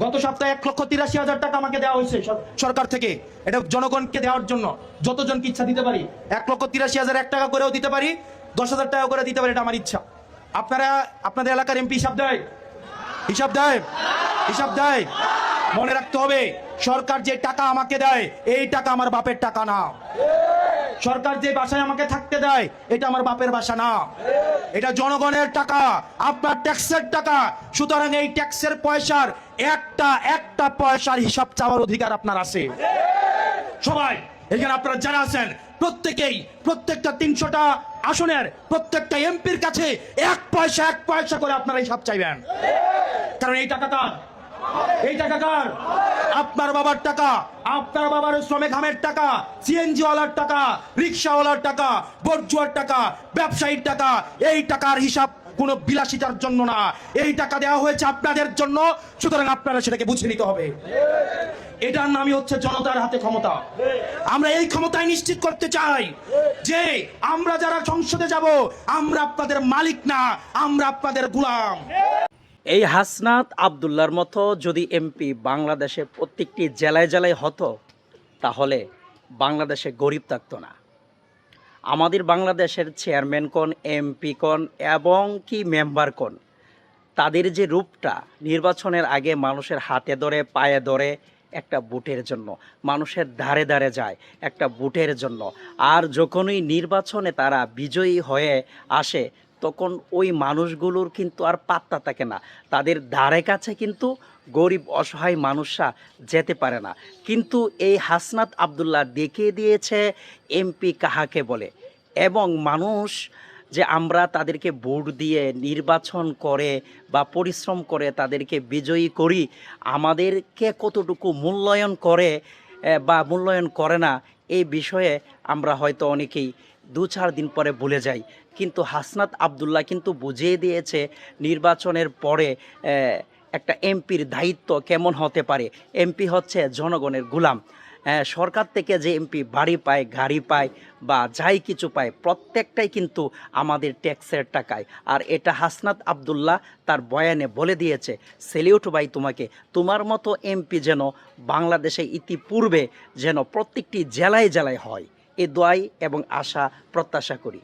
গত সপ্তাহে 1,83,000 টাকা আমাকে দেওয়া হয়েছে সরকার থেকে। এটা জনগণকে দেওয়ার জন্য, যতজনকে ইচ্ছা দিতে পারি। 1,83,000 1 টাকা করেও দিতে পারি, 10,000 টাকা করে দিতে পারি, এটা আমার ইচ্ছা। আপনারা আপনাদের এলাকার এমপি হিসাব দেয়? হিসাব দেয়? হিসাব দেয়? মনে রাখতে হবে, সরকার যে টাকা আমাকে দেয় এই টাকা আমার বাপের টাকা না। সরকার যে বাসায় আমাকে থাকতে দেয় এটা আমার বাপের বাসা না, এটা জনগণের টাকা, আপনার ট্যাক্সের টাকা। সুতরাং এই ট্যাক্সের পয়সার একটা পয়সার হিসাব চাওয়ার অধিকার আপনার আছে। সবাই এখানে আপনারা যারা আছেন প্রত্যেকেই প্রত্যেকটা 300টা আসনের প্রত্যেকটা এমপির কাছে এক পয়সা করে আপনারা হিসাব চাইবেন। কারণ এই টাকা কার? এই টাকা কার? আপনার বাবার টাকা, আপনার বাবার শ্রমে ঘামের টাকা, সিএনজি ওয়ালার টাকা, রিক্সাওয়ালার টাকা, বর্জুয়ার টাকা, ব্যবসায়ীর টাকা। এই টাকার হিসাব কোন বিলাসিতার জন্য না, এই টাকা দেওয়া হয়েছে আপনাদের জন্য। সুতরাং আপনারা সেটাকে বুঝে নিতে হবে। এটার নামই হচ্ছে জনতার হাতে ক্ষমতা। আমরা এই ক্ষমতায় নিশ্চিত করতে চাই যে আমরা যারা সংসদে যাব আমরা আপনাদের মালিক না, আমরা আপনাদের গোলাম। এই হাসনাত আব্দুল্লাহর মতো যদি এমপি বাংলাদেশে প্রত্যেকটি জেলায় জেলায় হতো তাহলে বাংলাদেশে গরিব থাকতো না। আমাদের বাংলাদেশের চেয়ারম্যান কোন, এমপি কোন এবং কি মেম্বার কোন, তাদের যে রূপটা নির্বাচনের আগে মানুষের হাতে ধরে পায়ে ধরে একটা ভোটের জন্য, মানুষের ধারে ধারে যায় একটা ভোটের জন্য, আর যখনই নির্বাচনে তারা বিজয়ী হয়ে আসে তখন ওই মানুষগুলোর কিন্তু আর পাত্তা থাকে না, তাদের ধারে কাছে কিন্তু গরিব অসহায় মানুষরা যেতে পারে না। কিন্তু এই হাসনাত আব্দুল্লাহ দেখিয়ে দিয়েছে এমপি কাহাকে বলে, এবং মানুষ যে আমরা তাদেরকে ভোট দিয়ে নির্বাচন করে বা পরিশ্রম করে তাদেরকে বিজয়ী করি, আমাদেরকে কতটুকু মূল্যায়ন করে বা মূল্যায়ন করে না এই বিষয়ে আমরা হয়তো অনেকেই 2-4 দিন পরে ভুলে যাই। কিন্তু হাসনাত আব্দুল্লাহ কিন্তু বুঝিয়ে দিয়েছে নির্বাচনের পরে একটা এমপির দায়িত্ব কেমন হতে পারে। এমপি হচ্ছে জনগণের গোলাম। সরকার থেকে যে এমপি বাড়ি পায়, গাড়ি পায় বা যাই কিছু পায় প্রত্যেকটাই কিন্তু আমাদের ট্যাক্সের টাকায়। আর এটা হাসনাত আব্দুল্লাহ তার বয়ানে বলে দিয়েছে। সেলিউট ভাই তোমাকে, তোমার মতো এমপি যেন বাংলাদেশে ইতিপূর্বে যেন প্রত্যেকটি জেলায় জেলায় হয়, এ দোয়াই এবং আশা প্রত্যাশা করি।